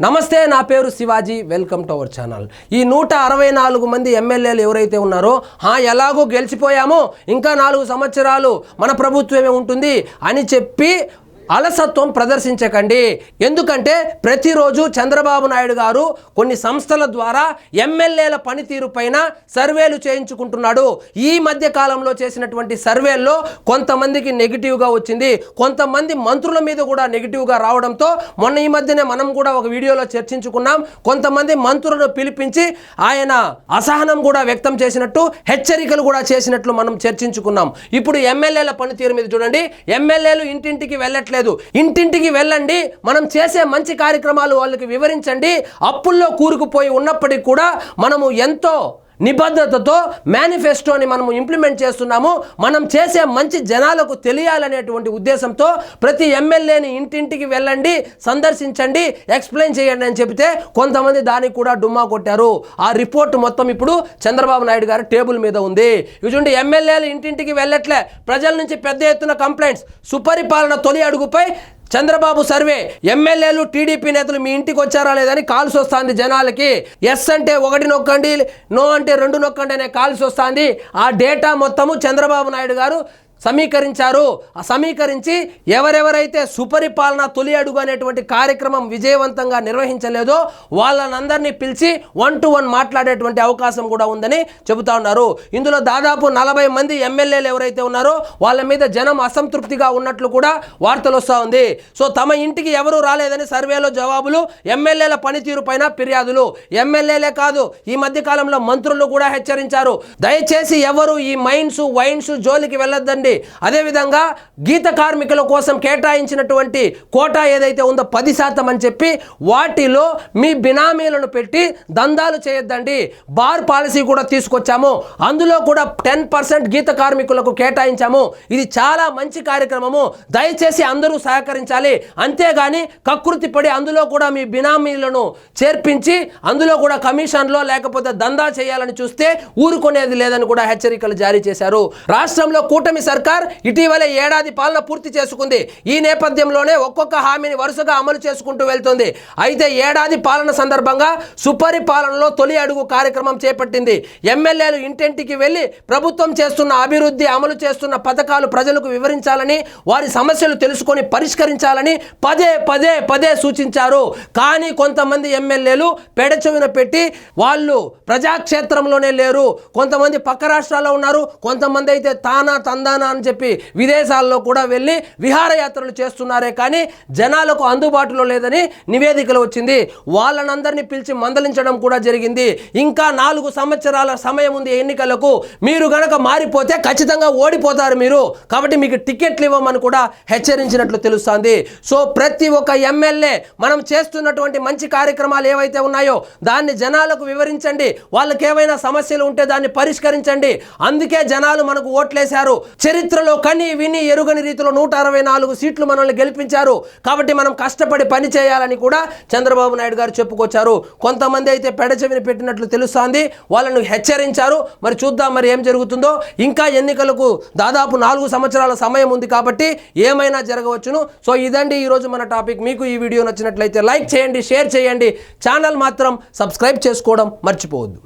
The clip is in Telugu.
నమస్తే, నా పేరు Shivaji. Welcome to our channel. ఈ 164 మంది ఎమ్మెల్యేలు ఎవరైతే ఉన్నారో ఎలాగో గెలిచిపోయామో ఇంకా 4 సంవత్సరాలు మన ప్రభుత్వమే ఉంటుంది అని చెప్పి అలసత్వం ప్రదర్శించకండి. ఎందుకంటే ప్రతిరోజు చంద్రబాబు నాయుడు గారు కొన్ని సంస్థల ద్వారా ఎమ్మెల్యేల పనితీరు పైన సర్వేలు చేయించుకుంటున్నాడు. ఈ మధ్య కాలంలో చేసినటువంటి సర్వేల్లో కొంతమందికి నెగిటివ్గా వచ్చింది, కొంతమంది మంత్రుల మీద కూడా నెగిటివ్గా రావడంతో మొన్న ఈ మధ్యనే మనం కూడా ఒక వీడియోలో చర్చించుకున్నాం. కొంతమంది మంత్రులను పిలిపించి ఆయన అసహనం కూడా వ్యక్తం చేసినట్టు, హెచ్చరికలు కూడా చేసినట్లు మనం చర్చించుకున్నాం. ఇప్పుడు ఎమ్మెల్యేల పనితీరు మీద చూడండి. ఎమ్మెల్యేలు ఇంటింటికి వెళ్ళట్లేదు. ఇంటింటికి వెళ్ళండి, మనం చేసే మంచి కార్యక్రమాలు వాళ్ళకి వివరించండి. అప్పుల్లో కూరుకుపోయి ఉన్నప్పటికీ కూడా మనము ఎంతో నిబద్ధతతో మేనిఫెస్టోని మనము ఇంప్లిమెంట్ చేస్తున్నాము. మనం చేసే మంచి జనాలకు తెలియాలనేటువంటి ఉద్దేశంతో ప్రతి ఎమ్మెల్యేని ఇంటింటికి వెళ్ళండి, సందర్శించండి, ఎక్స్ప్లెయిన్ చేయండి అని చెబితే కొంతమంది దానికి కూడా డుమ్మా కొట్టారు. ఆ రిపోర్ట్ మొత్తం ఇప్పుడు చంద్రబాబు నాయుడు గారి టేబుల్ మీద ఉంది. చూడండి, ఎమ్మెల్యేలు ఇంటింటికి వెళ్ళట్లే, ప్రజల నుంచి పెద్ద ఎత్తున కంప్లైంట్స్. సుపరిపాలన తొలి అడుగుపై చంద్రబాబు సర్వే. ఎమ్మెల్యేలు టీడీపీ నేతలు మీ ఇంటికి వచ్చారా లేదని కాల్స్ వస్తుంది జనాలకి. ఎస్ అంటే 1 నొక్కండి, నో అంటే 2 నొక్కండి అనే కాల్స్ వస్తుంది. ఆ డేటా మొత్తము చంద్రబాబు నాయుడు గారు సమీకరించారు. సమీకరించి ఎవరెవరైతే సుపరిపాలన తొలి అడుగు అనేటువంటి కార్యక్రమం విజయవంతంగా నిర్వహించలేదో వాళ్ళనందరినీ పిలిచి 1-to-1 మాట్లాడేటువంటి అవకాశం కూడా ఉందని చెబుతా ఉన్నారు. ఇందులో దాదాపు 40 మంది ఎమ్మెల్యేలు ఎవరైతే ఉన్నారో వాళ్ళ మీద జనం అసంతృప్తిగా ఉన్నట్లు కూడా వార్తలు వస్తూ ఉంది. సో తమ ఇంటికి ఎవరు రాలేదని సర్వేలో జవాబులు, ఎమ్మెల్యేల పనితీరు పైన ఫిర్యాదులు. ఎమ్మెల్యేలే కాదు, ఈ మధ్య కాలంలో మంత్రులు కూడా హెచ్చరించారు. దయచేసి ఎవరు ఈ మైన్స్ వైన్స్ జోలికి వెళ్ళొద్దండి. అదేవిధంగా గీత కార్మికుల కోసం కేటాయించినటువంటి కోటా ఏదైతే ఉందో 10% అని చెప్పి వాటిలో మీ బినామీలను పెట్టి దందాలు చేయొద్దండి. బార్ పాలసీ కూడా తీసుకొచ్చాము, అందులో కూడా 10% గీత కార్మికులకు కేటాయించాము. ఇది చాలా మంచి కార్యక్రమము, దయచేసి అందరూ సహకరించాలి. అంతేగాని కకృతి పడి అందులో కూడా మీ బినామీలను చేర్పించి అందులో కూడా కమిషన్లో లేకపోతే దందా చేయాలని చూస్తే ఊరుకునేది లేదని కూడా హెచ్చరికలు జారీ చేశారు. రాష్ట్రంలో కూటమి సర్కార్ ఇటీవలే ఏడాది పాలన పూర్తి చేసుకుంది. ఈ నేపథ్యంలోనే ఒక్కొక్క హామీని వరుసగా అమలు చేసుకుంటూ వెళ్తుంది. అయితే ఏడాది పాలన సందర్భంగా సుపరిపాలనలో తొలి అడుగు కార్యక్రమం చేపట్టింది. ఎమ్మెల్యేలు ఇంటింటికి వెళ్ళి ప్రభుత్వం చేస్తున్న అభివృద్ధి, అమలు చేస్తున్న పథకాలు ప్రజలకు వివరించాలని, వారి సమస్యలు తెలుసుకొని పరిష్కరించాలని పదే సూచించారు. కానీ కొంతమంది ఎమ్మెల్యేలు పెడచెవిన పెట్టి వాళ్ళు ప్రజాక్షేత్రంలోనే లేరు. కొంతమంది పక్క రాష్ట్రాల్లో ఉన్నారు, కొంతమంది అయితే తందానా అని చెప్పి విదేశాల్లో కూడా వెళ్ళి విహారయాత్రలు చేస్తున్నారే కానీ జనాలకు అందుబాటులో లేదని నివేదికలు వచ్చింది. వాళ్ళనందరినీ పిలిచి మందలించడం కూడా జరిగింది. ఇంకా 4 సంవత్సరాల సమయం ఉంది ఎన్నికలకు. మీరు గనక మారిపోతే ఖచ్చితంగా ఓడిపోతారు మీరు, కాబట్టి మీకు టికెట్లు ఇవ్వమని కూడా హెచ్చరించినట్లు తెలుస్తుంది. సో ప్రతి ఒక్క ఎమ్మెల్యే మనం చేస్తున్నటువంటి మంచి కార్యక్రమాలు ఏవైతే ఉన్నాయో దాన్ని జనాలకు వివరించండి. వాళ్ళకి ఏవైనా సమస్యలు ఉంటే దాన్ని పరిష్కరించండి. అందుకే జనాలు మనకు ఓట్లేశారు. చరిత్రలో కని విని ఎరుగని రీతిలో 164 సీట్లు మనల్ని గెలిపించారు. కాబట్టి మనం కష్టపడి పని చేయాలని కూడా చంద్రబాబు నాయుడు గారు చెప్పుకొచ్చారు. కొంతమంది అయితే పెడచెవిని పెట్టినట్లు తెలుస్తోంది, వాళ్ళను హెచ్చరించారు. మరి చూద్దాం మరి ఏం జరుగుతుందో. ఇంకా ఎన్నికలకు దాదాపు 4 సంవత్సరాల సమయం ఉంది కాబట్టి ఏమైనా జరగవచ్చును. సో ఇదండి ఈరోజు మన టాపిక్. మీకు ఈ వీడియో నచ్చినట్లయితే లైక్ చేయండి, షేర్ చేయండి, ఛానల్ మాత్రం సబ్స్క్రైబ్ చేసుకోవడం మర్చిపోవద్దు.